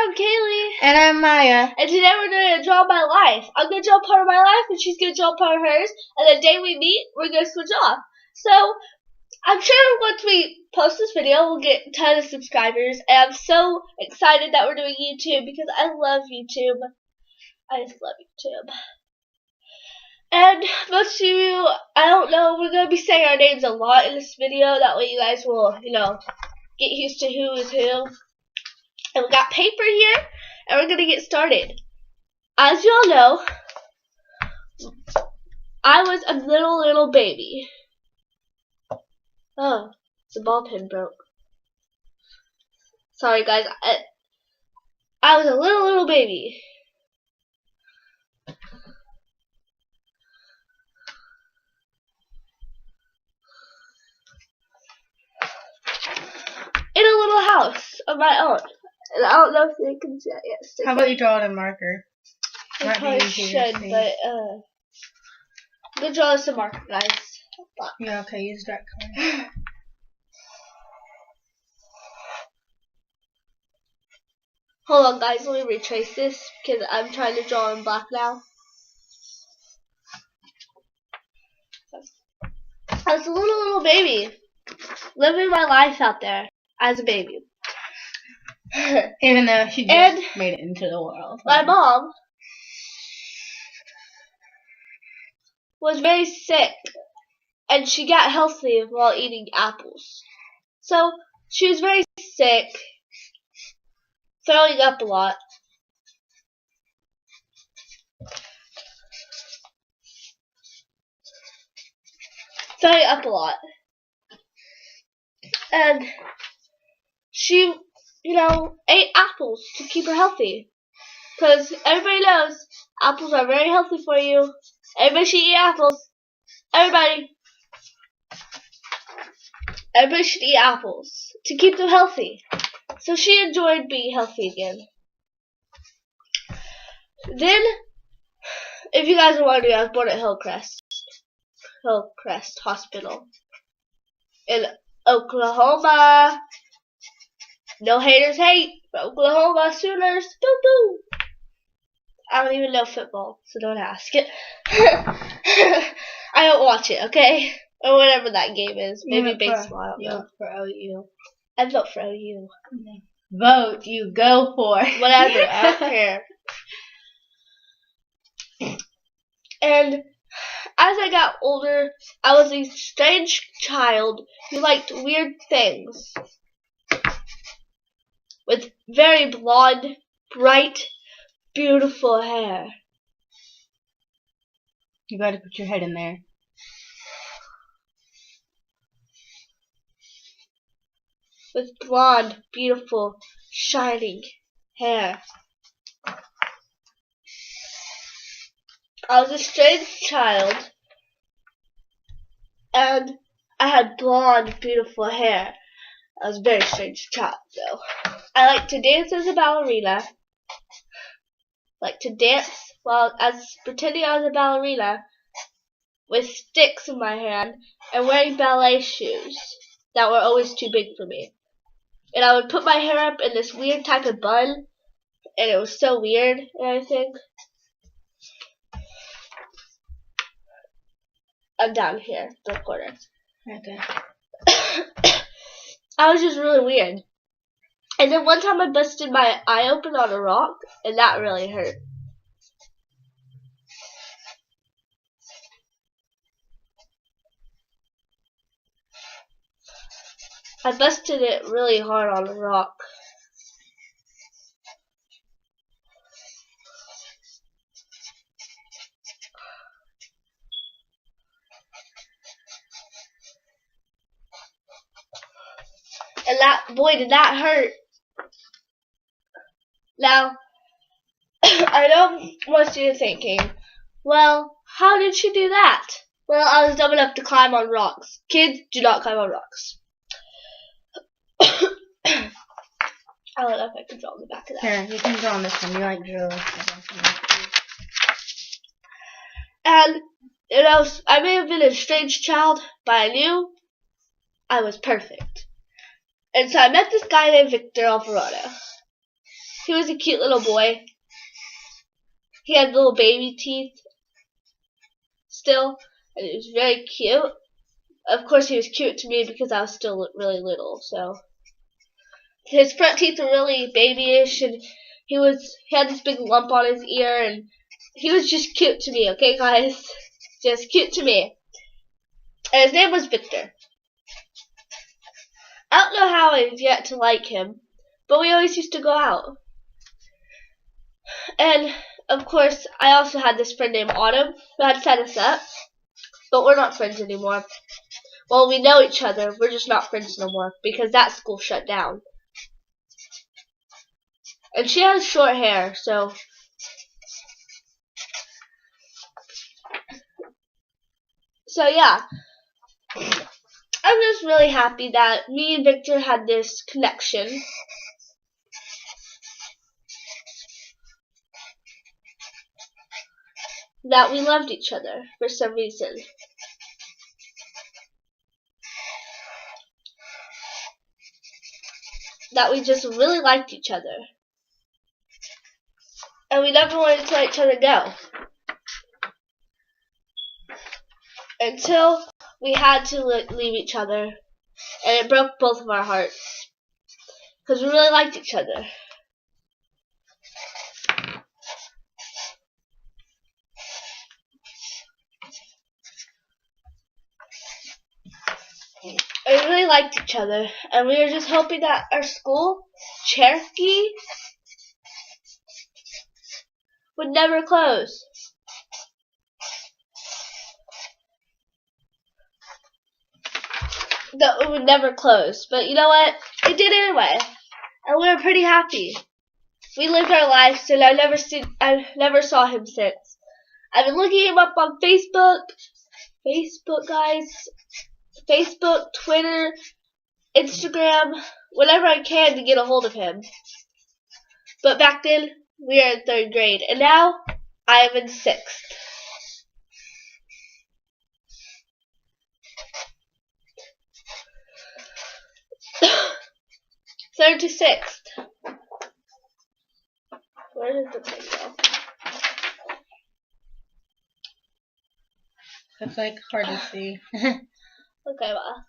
I'm Kaylee. And I'm Maya. And today we're going to draw my life. I'm going to draw part of my life, and she's going to draw part of hers. And the day we meet, we're going to switch off. So, I'm sure once we post this video, we'll get a ton of subscribers. And I'm so excited that we're doing YouTube because I love YouTube. I just love YouTube. And most of you, I don't know, we're going to be saying our names a lot in this video. That way you guys will, get used to who is who. And we got paper here, and we're going to get started. As you all know, I was a little baby. Oh, the ball pin broke. Sorry guys, I was a little baby. In a little house of my own. And I don't know if they can see that yet. How about you draw it in marker? I probably should, but I'm gonna draw this in marker, guys. Yeah, okay, use that color. Hold on, guys, let me retrace this because I'm trying to draw in black now. I was a little baby, living my life out there as a baby. Even though she just made it into the world. My mom was very sick, and she got healthy while eating apples. So she was very sick, throwing up a lot. And she, ate apples to keep her healthy. Because everybody knows apples are very healthy for you. Everybody should eat apples. Everybody should eat apples to keep them healthy. So she enjoyed being healthy again. Then, if you guys are wondering, I was born at Hillcrest Hospital in Oklahoma. No haters hate. Oklahoma Sooners. Boo boo. I don't even know football, so don't ask it. I don't watch it, okay? Or whatever that game is. Maybe baseball. I don't know. For OU. I vote for OU. Vote. You go for. Whatever. I don't care. And as I got older, I was a strange child who liked weird things. With very blonde, bright, beautiful hair. You gotta put your head in there. With blonde, beautiful, shining hair. I was a strange child, and I had blonde, beautiful hair. I was a very strange child, though. I like to dance as a ballerina. Pretending I was a ballerina with sticks in my hand and wearing ballet shoes that were always too big for me. And I would put my hair up in this weird type of bun, and it was so weird and everything. I'm down here, the corner. Right there. I was just really weird. And then one time I busted my eye open on a rock, and that really hurt. I busted it really hard on a rock. And boy, did that hurt. Now, I know most of you are thinking, well, how did she do that? Well, I was dumb enough to climb on rocks. Kids, do not climb on rocks. I don't know if I can draw on the back of that. Here, you can draw on this one. You like drills. And, I may have been a strange child, but I knew I was perfect. And so I met this guy named Victor Alvarado. He was a cute little boy. He had little baby teeth still, and he was very cute. Of course, he was cute to me because I was still really little. So his front teeth were really babyish, and he had this big lump on his ear, and he was just cute to me. Okay, guys, just cute to me. And his name was Victor. I don't know how I've yet to like him, but we always used to go out. And of course, I also had this friend named Autumn who had set us up, but we're not friends anymore. Well, we know each other, we're just not friends no more because that school shut down. And she has short hair, so yeah. I'm just really happy that me and Victor had this connection. That we loved each other for some reason. That we just really liked each other. And we never wanted to let each other go. Until we had to leave each other. And it broke both of our hearts. Because we really liked each other. We really liked each other, and we were just hoping that our school, Cherokee, would never close. That it would never close, but you know what? It did anyway, and we were pretty happy. We lived our lives, and I never saw him since. I've been looking him up on Facebook, guys. Facebook, Twitter, Instagram, whatever I can to get a hold of him. But back then, we were in 3rd grade, and now I am in 6th. 3rd to 6th. Where did the thing go? It's like hard to see. Okay, well.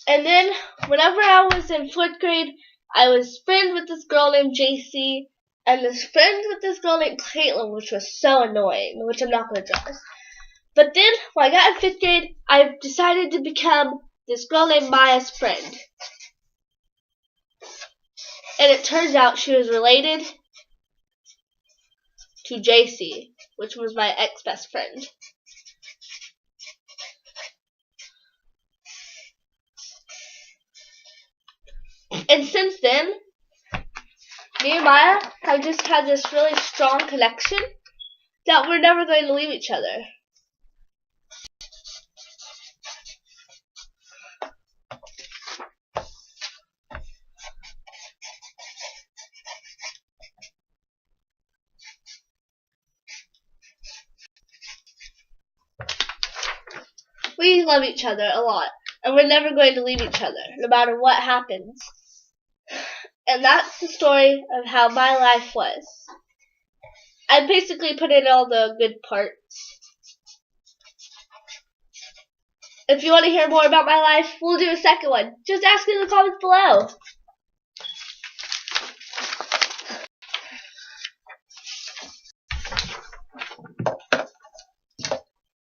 And then, whenever I was in 4th grade, I was friends with this girl named JC, and was friends with this girl named Caitlin, which was so annoying, which I'm not going to address. But then, when I got in 5th grade, I decided to become this girl named Maya's friend. And it turns out she was related to JC, which was my ex-best friend. And since then, me and Maya have just had this really strong connection that we're never going to leave each other. We love each other a lot, and we're never going to leave each other, no matter what happens. And that's the story of how my life was. I basically put in all the good parts. If you want to hear more about my life, we'll do a second one. Just ask in the comments below.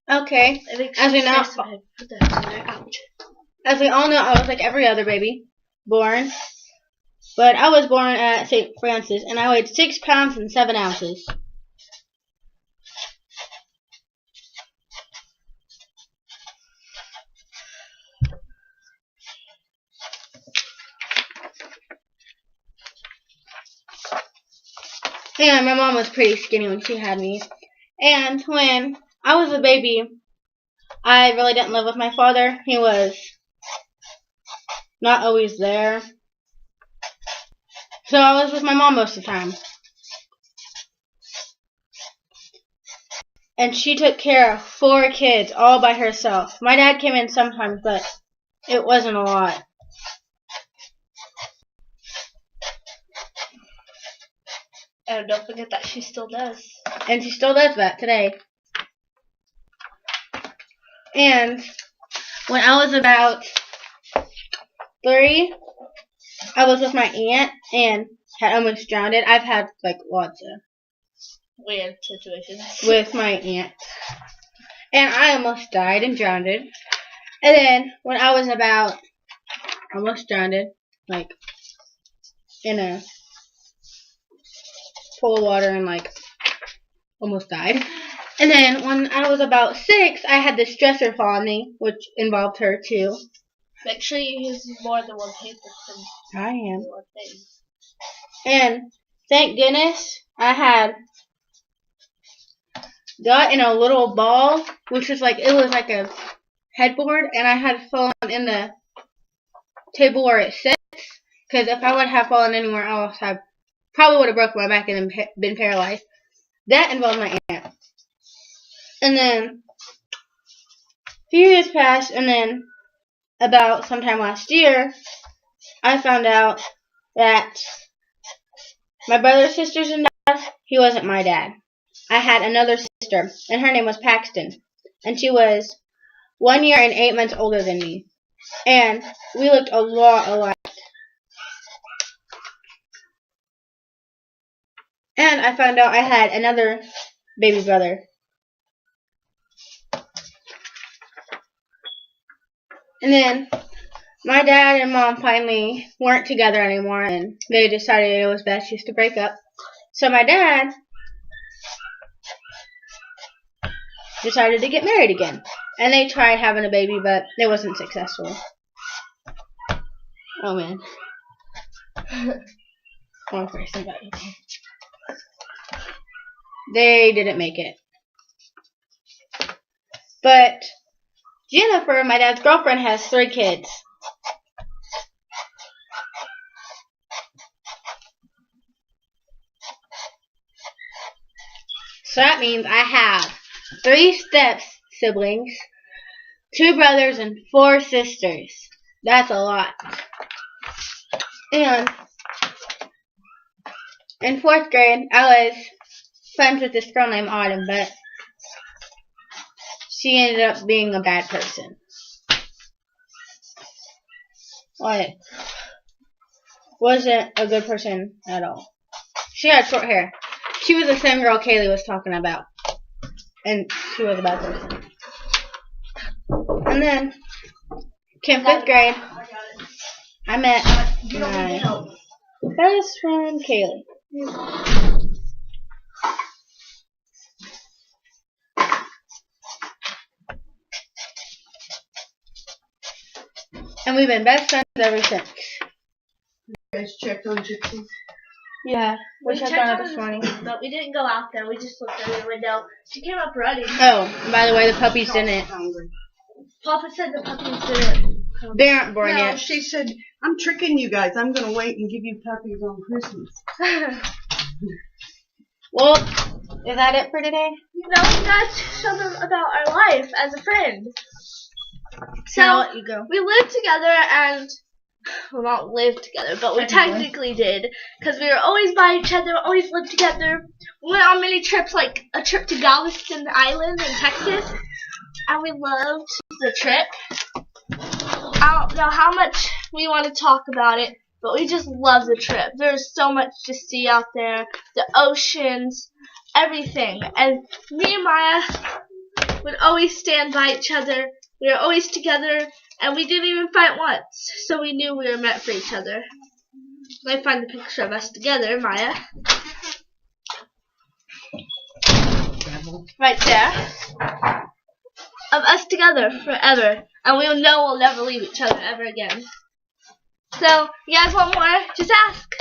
Okay, as we all know, I was like every other baby, born. But I was born at St. Francis, and I weighed 6 pounds and 7 ounces. And my mom was pretty skinny when she had me. And when I was a baby, I really didn't live with my father. He was not always there. So I was with my mom most of the time. And she took care of 4 kids all by herself. My dad came in sometimes, but it wasn't a lot. And don't forget that she still does. And she still does that today. And when I was about 3, I was with my aunt and had almost drowned. I've had like lots of weird situations with my aunt. And I almost died and drowned. And then when I was about almost drowned, like in a pool of water and like almost died. And then when I was about 6, I had this dresser fall on me, which involved her too. Make sure you use more than one paper. I am. One thing. And thank goodness I had got in a little ball, which was like, it was like a headboard, and I had fallen in the table where it sits, because if I would have fallen anywhere else, I probably would have broken my back and been paralyzed. That involved my aunt. And then a few years passed, and then about sometime last year, I found out that my brother's sister's dad, he wasn't my dad. I had another sister, and her name was Paxton, and she was 1 year and 8 months older than me, and we looked a lot alike. And I found out I had another baby brother. And then my dad and mom finally weren't together anymore, and they decided it was best just to break up. So my dad decided to get married again. And they tried having a baby, but it wasn't successful. Oh man. One person, but okay. They didn't make it. But Jennifer, my dad's girlfriend, has 3 kids. So that means I have 3 step siblings, 2 brothers, and 4 sisters. That's a lot. And in 4th grade, I was friends with this girl named Autumn, but she ended up being a bad person. What? Wasn't a good person at all. She had short hair. She was the same girl Kaylee was talking about. And she was a bad person. And then, in 5th grade, I met my best friend Kaylee. And we've been best friends ever since. You guys checked on Gypsy? Yeah, we checked on her this morning. But we didn't go out there. We just looked out the window. She came up running. Oh, by the way, the puppies didn't. Papa said the puppies didn't. They aren't born No, yet. she said, I'm tricking you guys. I'm going to wait and give you puppies on Christmas. Well, is that it for today? No, we got to show them about our life as a friend. So, I'll let you go. we lived together and, well, not lived together, but we technically did, because we were always by each other, always lived together. We went on many trips, like a trip to Galveston Island in Texas, and we loved the trip. I don't know how much we want to talk about it, but we just love the trip. There's so much to see out there, the oceans, everything. And me and Maya would always stand by each other. We were always together, and we didn't even fight once, so we knew we were meant for each other. Let me find the picture of us together, Maya. Right there. Of us together forever, and we'll know we'll never leave each other ever again. So, you guys want more? Just ask.